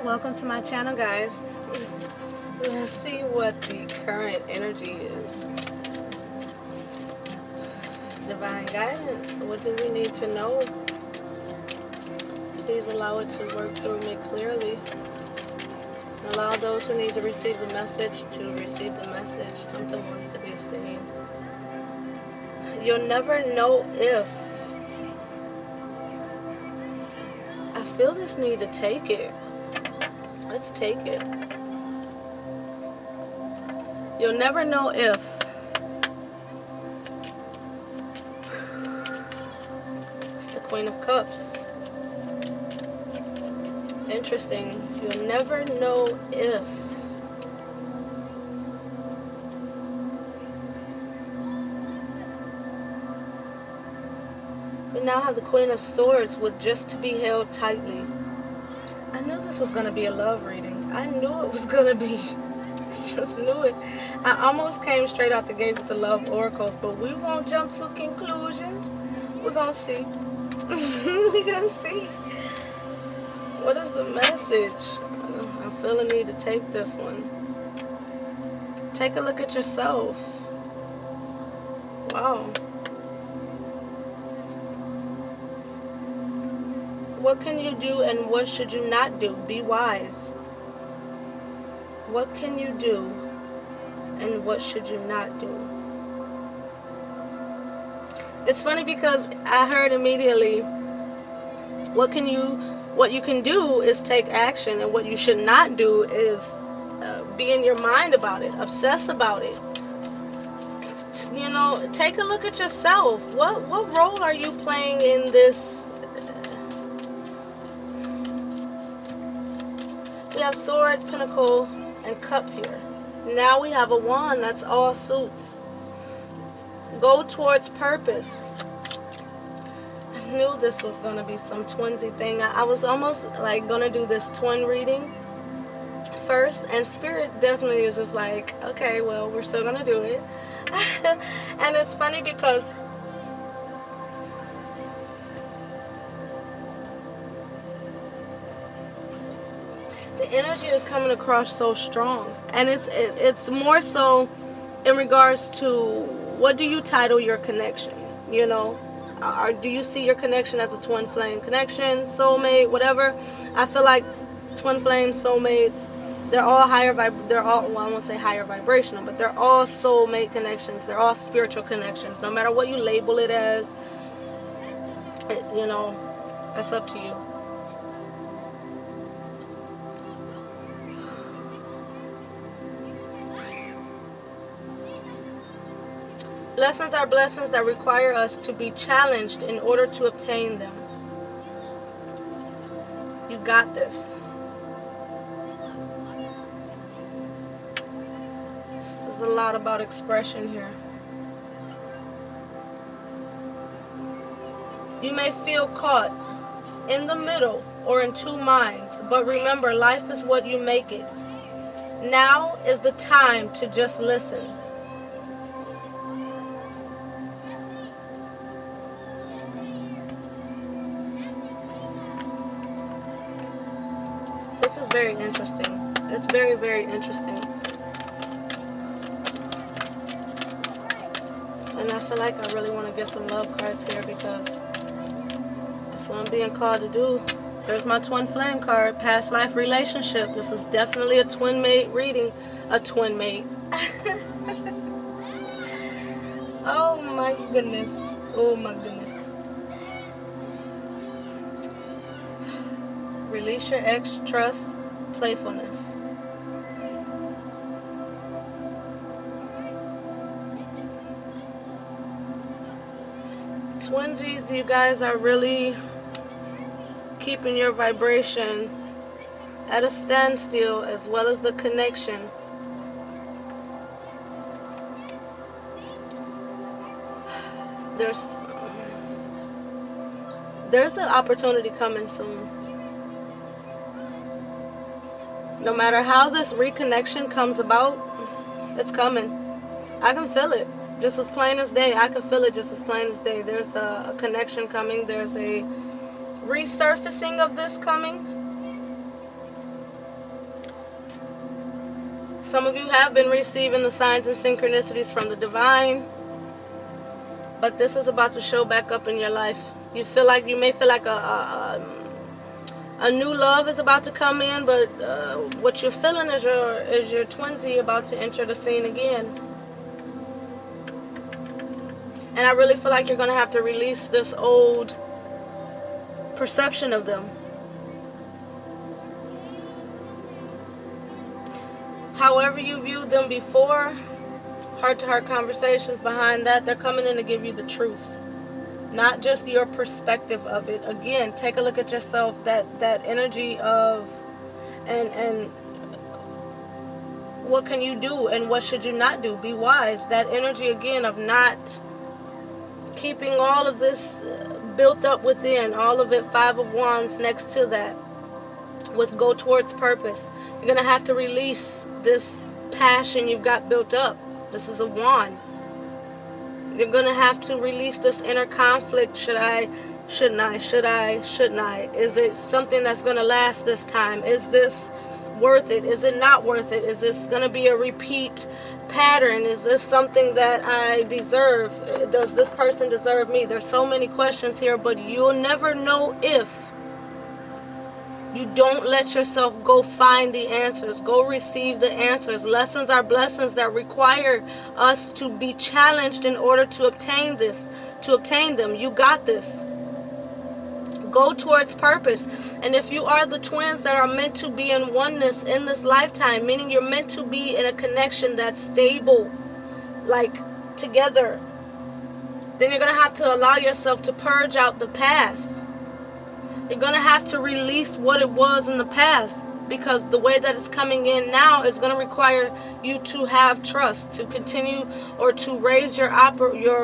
Welcome to my channel, guys. Let's see what the current energy is. Divine guidance. What do we need to know? Please allow it to work through me clearly. Allow those who need to receive the message to receive the message. Something wants to be seen. You'll never know if. I feel this need to take it. Let's take it. You'll never know if. It's the Queen of Cups. Interesting. You'll never know if. We now have the Queen of Swords with just to be held tightly. I knew this was going to be a love reading. I knew it was going to be. I just knew it. I almost came straight out the gate with the love oracles, but we won't jump to conclusions. We're going to see. We're going to see. What is the message? I feel a need to take this one. Take a look at yourself. Wow. What can you do and what should you not do? Be wise. What can you do and what should you not do? It's funny because I heard immediately what you can do is take action, and what you should not do is be in your mind about it, obsess about it. You know, take a look at yourself. What role are you playing in this? We have sword, pentacle, and cup here. Now we have a wand. That's all suits. Go towards purpose. I knew this was going to be some twinsy thing. I was almost like going to do this twin reading first, and Spirit definitely is just like, okay, well, we're still going to do it. And it's funny because the energy is coming across so strong, and it's more so in regards to what do you title your connection, you know, or do you see your connection as a twin flame connection, soulmate, whatever. I feel like twin flame, soulmates, they're all well, I won't say higher vibrational, but they're all soulmate connections. They're all spiritual connections, no matter what you label it as. You know, that's up to you. Lessons are blessings that require us to be challenged in order to obtain them. You got this. This is a lot about expression here. You may feel caught in the middle or in two minds, but remember, life is what you make it. Now is the time to just listen. This is very interesting. It's very, very interesting. And I feel like I really want to get some love cards here because that's what I'm being called to do. There's my twin flame card, past life relationship. This is definitely a twin mate reading. A twin mate. Oh my goodness. Oh my goodness. Release your ex, trust, playfulness. Twinsies, you guys are really keeping your vibration at a standstill, as well as the connection. There's an opportunity coming soon. No matter how this reconnection comes about, it's coming. I can feel it just as plain as day. I can feel it just as plain as day. There's a connection coming. There's a resurfacing of this coming. Some of you have been receiving the signs and synchronicities from the divine, but this is about to show back up in your life. You may feel like a new love is about to come in, but what you're feeling is your twinsy about to enter the scene again. And I really feel like you're going to have to release this old perception of them. However you viewed them before, heart-to-heart conversations behind that, they're coming in to give you the truth. Not just your perspective of it. Again, take a look at yourself, that energy of, and what can you do and what should you not do? Be wise. That energy, again, of not keeping all of this built up within, all of it, 5 of Wands next to that, with go towards purpose. You're going to have to release this passion you've got built up. This is a wand. You're going to have to release this inner conflict. Should I? Shouldn't I? Should I? Shouldn't I? Is it something that's going to last this time? Is this worth it? Is it not worth it? Is this going to be a repeat pattern? Is this something that I deserve? Does this person deserve me? There's so many questions here, but you'll never know if you don't let yourself go find the answers. Go receive the answers. Lessons are blessings that require us to be challenged in order to obtain them. You got this. Go towards purpose. And if you are the twins that are meant to be in oneness in this lifetime, meaning you're meant to be in a connection that's stable, like together, then you're going to have to allow yourself to purge out the past. You're going to have to release what it was in the past, because the way that it's coming in now is going to require you to have trust, to continue or to raise your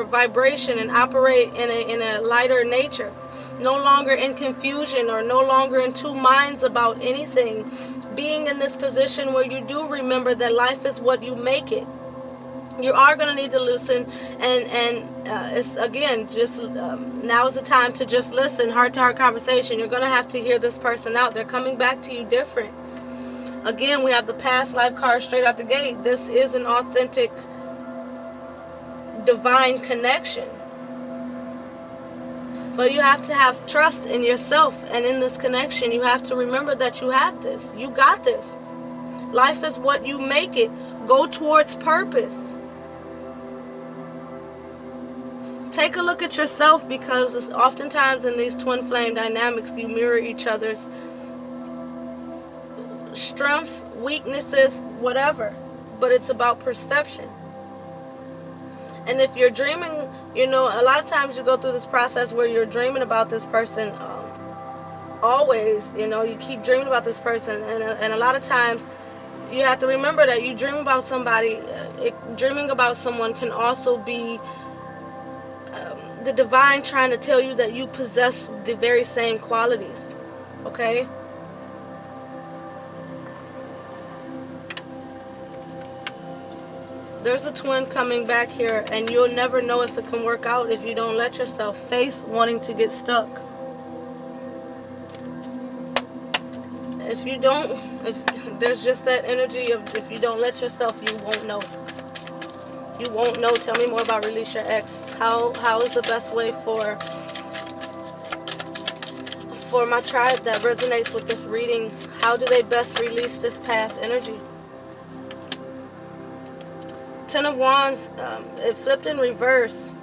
vibration and operate in a lighter nature. No longer in confusion or no longer in two minds about anything. Being in this position where you do remember that life is what you make it. You are going to need to listen, and it's again just now is the time to just listen. Heart-to-heart conversation. You're going to have to hear this person out. They're coming back to you different. Again, we have the past life card straight out the gate. This is an authentic divine connection. But you have to have trust in yourself and in this connection. You have to remember that you have this. You got this. Life is what you make it. Go towards purpose. Take a look at yourself, because it's oftentimes in these twin flame dynamics you mirror each other's strengths, weaknesses, whatever. But it's about perception. And if you're dreaming, a lot of times you go through this process where you're dreaming about this person always, you keep dreaming about this person. And a lot of times you have to remember that you dream about somebody. Dreaming about someone can also be the divine trying to tell you that you possess the very same qualities. Okay? There's a twin coming back here, and you'll never know if it can work out if you don't let yourself face wanting to get stuck. If there's just that energy of if you don't let yourself, you won't know. You won't know. Tell me more about release your ex. How is the best way for my tribe that resonates with this reading? How do they best release this past energy? 10 of Wands, it flipped in reverse.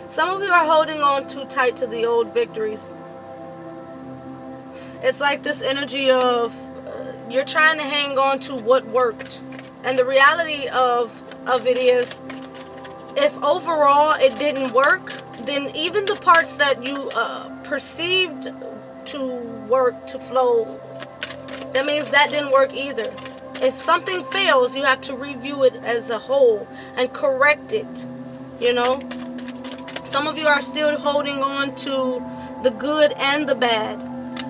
Some of you are holding on too tight to the old victories. It's like this energy of you're trying to hang on to what worked. And the reality of it is, if overall it didn't work, then even the parts that you perceived to work, to flow, that means that didn't work either. If something fails, you have to review it as a whole and correct it, Some of you are still holding on to the good and the bad.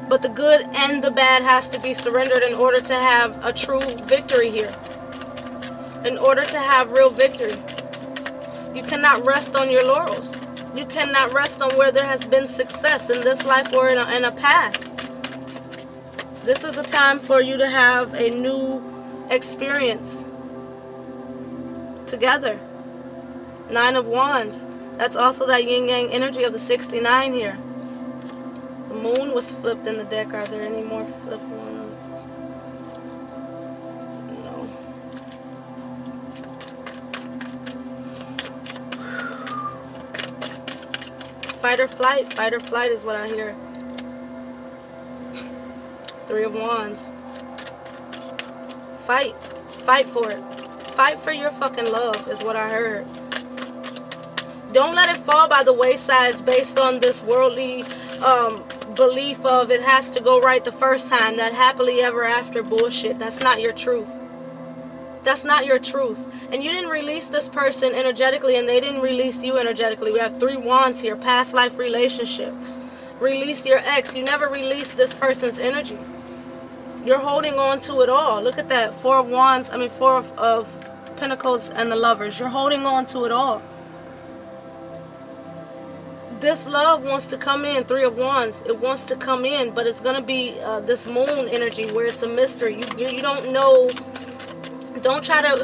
But the good and the bad has to be surrendered in order to have a true victory here. In order to have real victory. You cannot rest on your laurels. You cannot rest on where there has been success in this life or in a past. This is a time for you to have a new experience together. 9 of Wands. That's also that yin yang energy of the 69 here. The moon was flipped in the deck. Are there any more flipped ones? No. Fight or flight. Fight or flight is what I hear. 3 of Wands. Fight. Fight for it. Fight for your fucking love is what I heard. Don't let it fall by the wayside based on this worldly belief of it has to go right the first time. That happily ever after bullshit. That's not your truth. That's not your truth. And you didn't release this person energetically, and they didn't release you energetically. We have 3 wands here. Past life relationship. Release your ex. You never released this person's energy. You're holding on to it all. Look at that. 4 of wands. I mean 4 of pentacles and the lovers. You're holding on to it all. This love wants to come in. 3 of wands. It wants to come in, but it's going to be this moon energy where it's a mystery. You don't know. Don't try to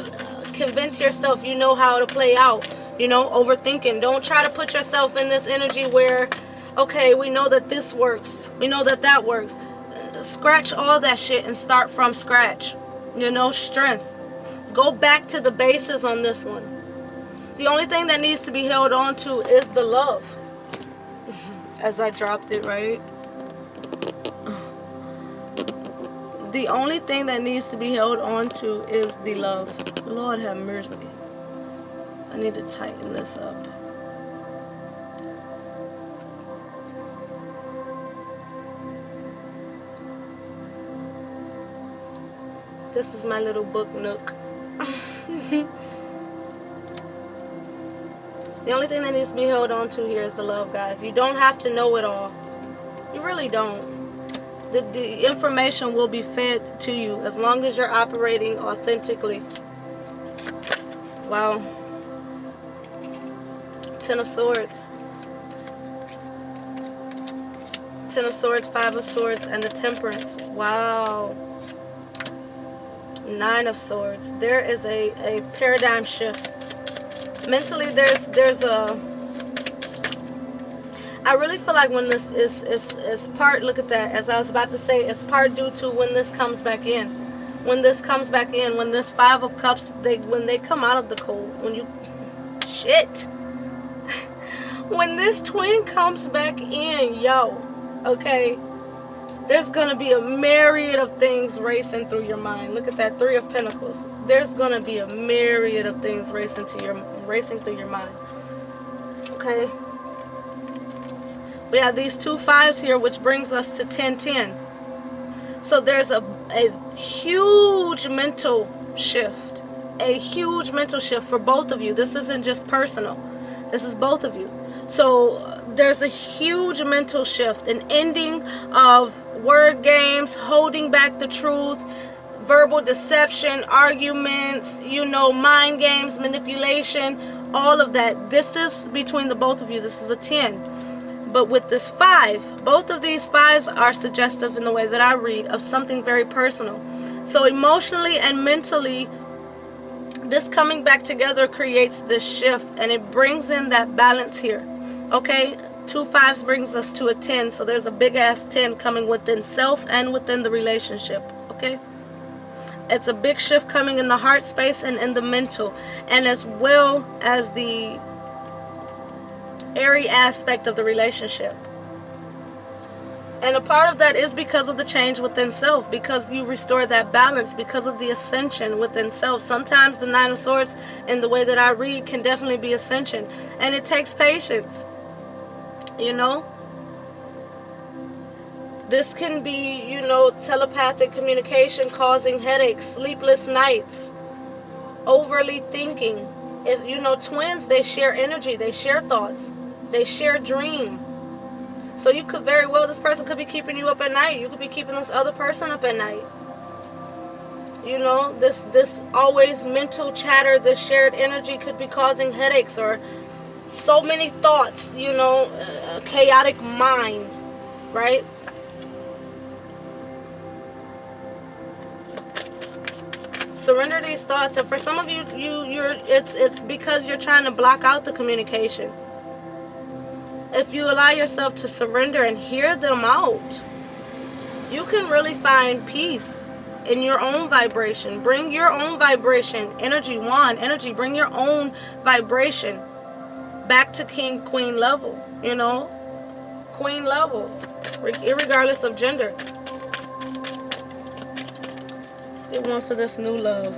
convince yourself you know how to play out. You know, overthinking. Don't try to put yourself in this energy where, okay, we know that this works. We know that that works. Scratch all that shit and start from scratch. You know, strength. Go back to the bases on this one. The only thing that needs to be held on to is the love. As I dropped it, right? The only thing that needs to be held on to is the love. Lord have mercy. I need to tighten this up. This is my little book nook. The only thing that needs to be held on to here is the love, guys. You don't have to know it all. You really don't. The information will be fed to you as long as you're operating authentically. Wow. 10 of Swords. 10 of Swords, 5 of Swords, and the Temperance. Wow. 9 of Swords. There is a paradigm shift. Mentally, there's a... I really feel like when this is part, look at that, as I was about to say, it's part due to when this comes back in. When this comes back in, when this 5 of Cups, when they come out of the cold, when you... Shit. When this twin comes back in, yo, okay, there's going to be a myriad of things racing through your mind. Look at that 3 of Pentacles. There's going to be a myriad of things racing through your mind. Okay. We have these 2 5s here, which brings us to 10-10. So there's a huge mental shift. A huge mental shift for both of you. This isn't just personal. This is both of you. So there's a huge mental shift, an ending of word games, holding back the truth, verbal deception, arguments, you know, mind games, manipulation, all of that. This is between the both of you. This is a 10. But with this 5, both of these 5s are suggestive in the way that I read of something very personal. So emotionally and mentally, this coming back together creates this shift, and it brings in that balance here. Okay, 2 5s brings us to a 10, so there's a big ass 10 coming within self and within the relationship. Okay, it's a big shift coming in the heart space and in the mental, and as well as the airy aspect of the relationship. And a part of that is because of the change within self, because you restore that balance, because of the ascension within self. Sometimes the 9 of Swords, in the way that I read, can definitely be ascension, and it takes patience. You know, this can be, you know, telepathic communication causing headaches, sleepless nights, overly thinking. If you know, twins, they share energy, they share thoughts, they share dream. So you could very well, this person could be keeping you up at night. You could be keeping this other person up at night. You know, this always mental chatter, this shared energy could be causing headaches or so many thoughts, you know, a chaotic mind, right? Surrender these thoughts. And for some of you, it's because you're trying to block out the communication. If you allow yourself to surrender and hear them out, you can really find peace in your own vibration. Bring your own vibration, energy, wand, energy, bring your own vibration back to king, queen level, you know, queen level, irregardless of gender. Let's get one for this new love.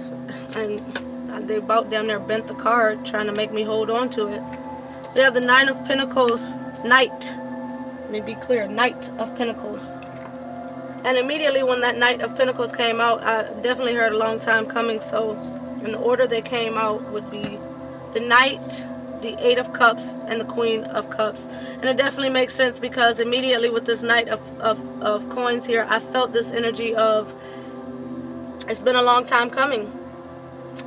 And they about damn near bent the card, trying to make me hold on to it. We have the Nine of Pentacles, Knight. Let me be clear, Knight of Pentacles. And immediately when that Knight of Pentacles came out, I definitely heard a long time coming. So in the order they came out would be the Knight, the Eight of Cups, and the Queen of Cups. And it definitely makes sense because immediately with this Knight of Coins here, I felt this energy of it's been a long time coming.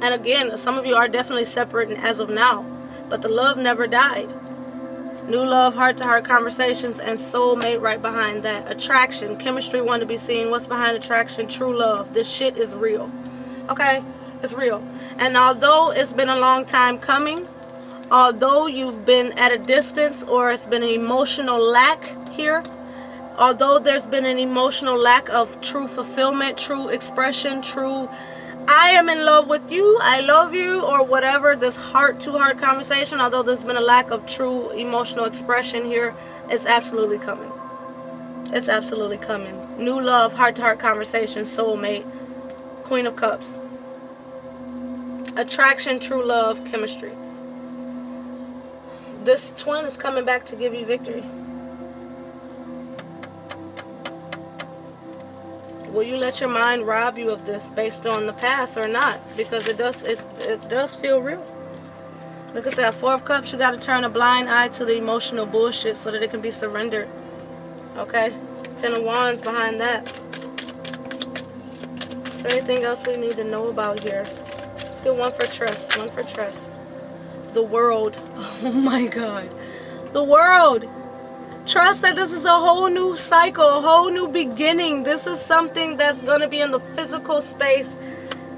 And again, some of you are definitely separate as of now, but the love never died. New love, heart-to-heart conversations, and soulmate right behind that. Attraction, chemistry, one to be seen. What's behind attraction? True love. This shit is real. Okay? It's real. And although it's been a long time coming, although you've been at a distance or it's been an emotional lack here, although there's been an emotional lack of true fulfillment, true expression, true I am in love with you, I love you, or whatever, this heart-to-heart conversation, although there's been a lack of true emotional expression here, it's absolutely coming. It's absolutely coming. New love, heart-to-heart conversation, soulmate, Queen of Cups. Attraction, true love, chemistry. This twin is coming back to give you victory. Will you let your mind rob you of this based on the past or not? Because it does feel real. Look at that. Four of Cups. You got to turn a blind eye to the emotional bullshit so that it can be surrendered. Okay? Ten of Wands behind that. Is there anything else we need to know about here? Let's get one for trust. One for trust. The World. Oh my God. The World. Trust that this is a whole new cycle, a whole new beginning. This is something that's going to be in the physical space.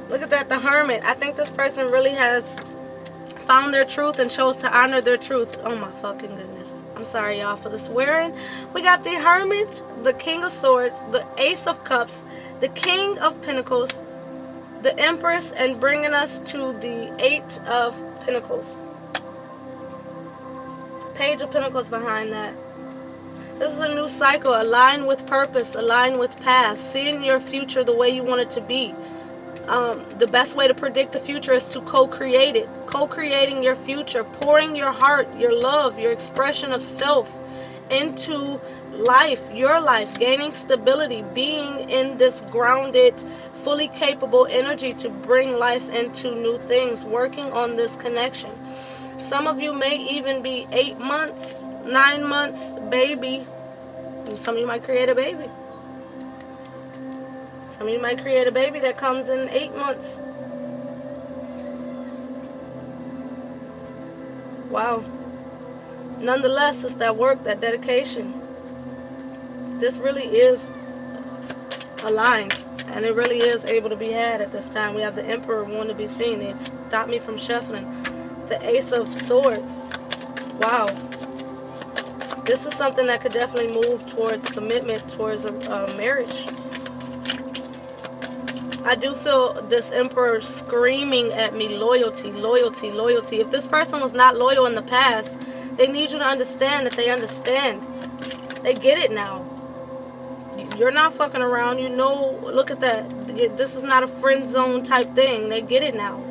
Look at that, the Hermit. I think this person really has found their truth and chose to honor their truth. Oh my fucking goodness. I'm sorry, y'all, for the swearing. We got the Hermit, the King of Swords, the Ace of Cups, the King of Pentacles, the Empress, and bringing us to the Eight of Pentacles. Page of Pentacles behind that. This is a new cycle. Align with purpose. Align with past. Seeing your future the way you want it to be. The best way to predict the future is to co-create it. Co-creating your future. Pouring your heart, your love, your expression of self into life. Your life. Gaining stability. Being in this grounded, fully capable energy to bring life into new things. Working on this connection. Some of you may even be 8 months, 9 months, baby. And some of you might create a baby. Some of you might create a baby that comes in 8 months. Wow. Nonetheless, it's that work, that dedication. This really is aligned. And it really is able to be had at this time. We have the Emperor wanting to be seen. It stopped me from shuffling. The Ace of Swords. Wow. This is something that could definitely move towards commitment, towards a marriage. I do feel this Emperor screaming at me, loyalty, loyalty, loyalty. If this person was not loyal in the past, they need you to understand that they understand. They get it now. You're not fucking around. You know, look at that. This is not a friend zone type thing. They get it now.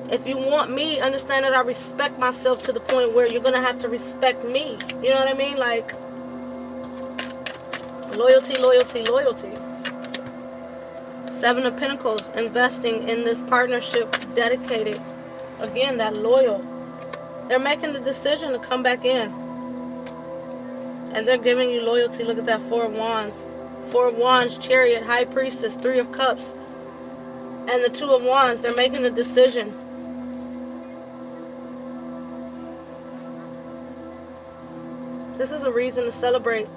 If you want me, understand that I respect myself to the point where you're going to have to respect me. You know what I mean? Like, loyalty, loyalty, loyalty. Seven of Pentacles, investing in this partnership, dedicated. Again, that loyal. They're making the decision to come back in. And they're giving you loyalty. Look at that, Four of Wands. Four of Wands, Chariot, High Priestess, Three of Cups. And the Two of Wands, they're making the decision. This is a reason to celebrate.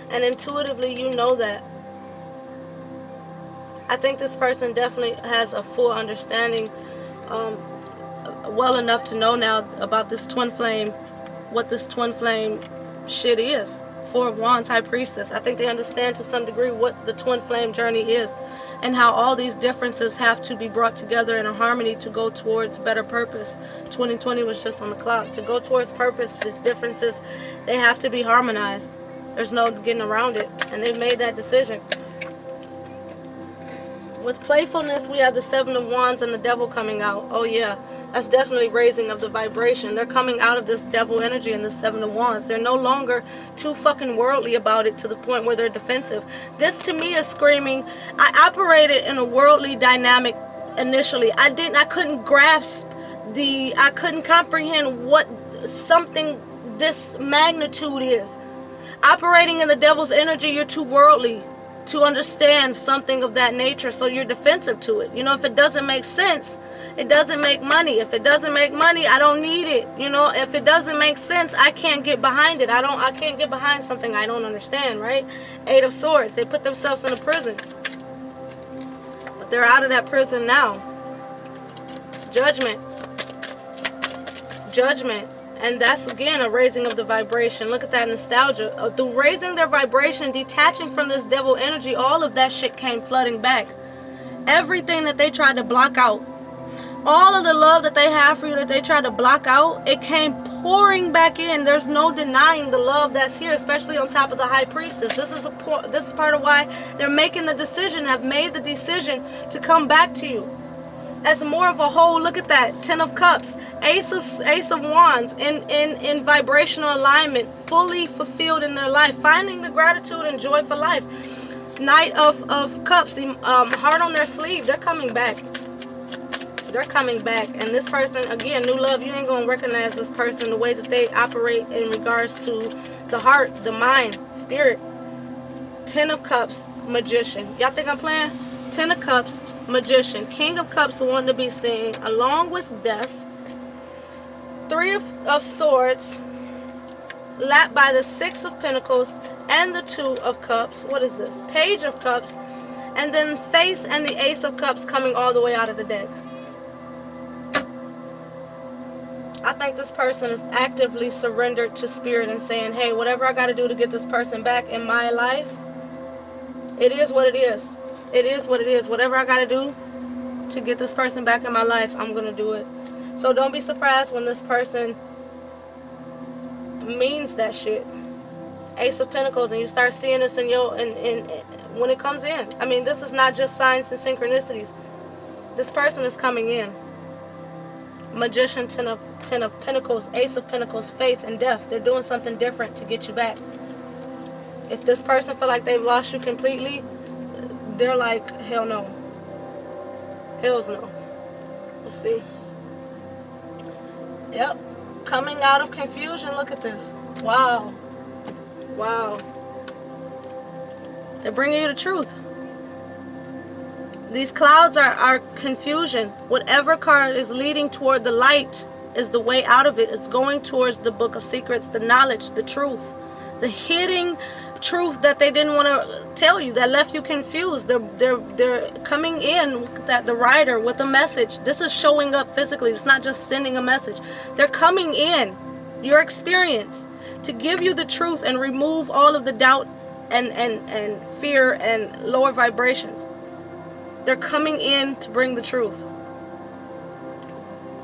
And intuitively, you know that. I think this person definitely has a full understanding, well enough to know now about this twin flame, what this twin flame shit is. Four of Wands, High Priestess. I think they understand to some degree what the twin flame journey is, and how all these differences have to be brought together in a harmony to go towards better purpose. 2020 was just on the clock. To go towards purpose, these differences, they have to be harmonized. There's no getting around it, and they've made that decision. With playfulness, we have the Seven of Wands and the Devil coming out. Oh yeah, that's definitely raising of the vibration. They're coming out of this devil energy and the Seven of Wands. They're no longer too fucking worldly about it to the point where they're defensive. This to me is screaming, I operated in a worldly dynamic initially. I couldn't grasp I couldn't comprehend what something this magnitude is. Operating in the devil's energy, you're too worldly to understand something of that nature, so you're defensive to it. You know, if it doesn't make sense, it doesn't make money. If it doesn't make money, I don't need it. You know, if it doesn't make sense, I can't get behind it. I can't get behind something I don't understand, right? Eight of Swords. They put themselves in a prison, but they're out of that prison now. Judgment. And that's again a raising of the vibration. Look at that nostalgia. Through raising their vibration, detaching from this devil energy, all of that shit came flooding back. Everything that they tried to block out, all of the love that they have for you that they tried to block out, it came pouring back in. There's no denying the love that's here, especially on top of the High Priestess. This is part of why they're making the decision, have made the decision to come back to you as more of a whole. Look at that. Ten of Cups, Ace of Wands, in vibrational alignment, fully fulfilled in their life, finding the gratitude and joy for life. Knight of Cups, the heart on their sleeve. They're coming back. They're coming back. And this person, again, new love, you ain't gonna recognize this person, the way that they operate in regards to the heart, the mind, spirit. Ten of Cups, Magician. Y'all think I'm playing? Ten of Cups, Magician. King of Cups, wanting to be seen, along with Death. Three of Swords, lapped by the Six of Pentacles and the Two of Cups. What is this? Page of Cups. And then Faith and the Ace of Cups coming all the way out of the deck. I think this person is actively surrendered to spirit and saying, hey, whatever I got to do to get this person back in my life, it is what it is. It is what it is. Whatever I got to do to get this person back in my life, I'm going to do it. So don't be surprised when this person means that shit. Ace of Pentacles, and you start seeing this in when it comes in. I mean, this is not just signs and synchronicities. This person is coming in. Magician, Ten of Pentacles, Ace of Pentacles, Faith, and Death. They're doing something different to get you back. If this person feel like they've lost you completely, they're like, hell no. Hells no. Let's see. Yep. Coming out of confusion. Look at this. Wow. Wow. They're bringing you the truth. These clouds are confusion. Whatever card is leading toward the light is the way out of it. It's going towards the Book of Secrets, the knowledge, the truth, the hidden truth that they didn't want to tell you, that left you confused. They're coming in with the rider with a message. This is showing up physically. It's not just sending a message. They're coming in your experience to give you the truth and remove all of the doubt and fear and lower vibrations. They're coming in to bring the truth.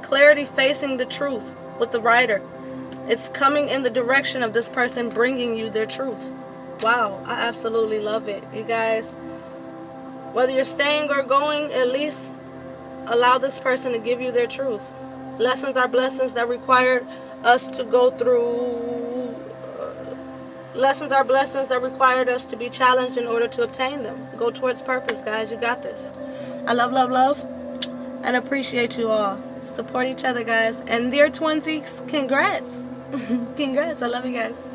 Clarity, facing the truth with the rider. It's coming in the direction of this person bringing you their truth. Wow, I absolutely love it. You guys, whether you're staying or going, at least allow this person to give you their truth. Lessons are blessings that require us to go through. Lessons are blessings that required us to be challenged in order to obtain them. Go towards purpose, guys. You got this. I love, love, love, and appreciate you all. Support each other, guys. And dear twinsies, congrats. Congrats. I love you guys.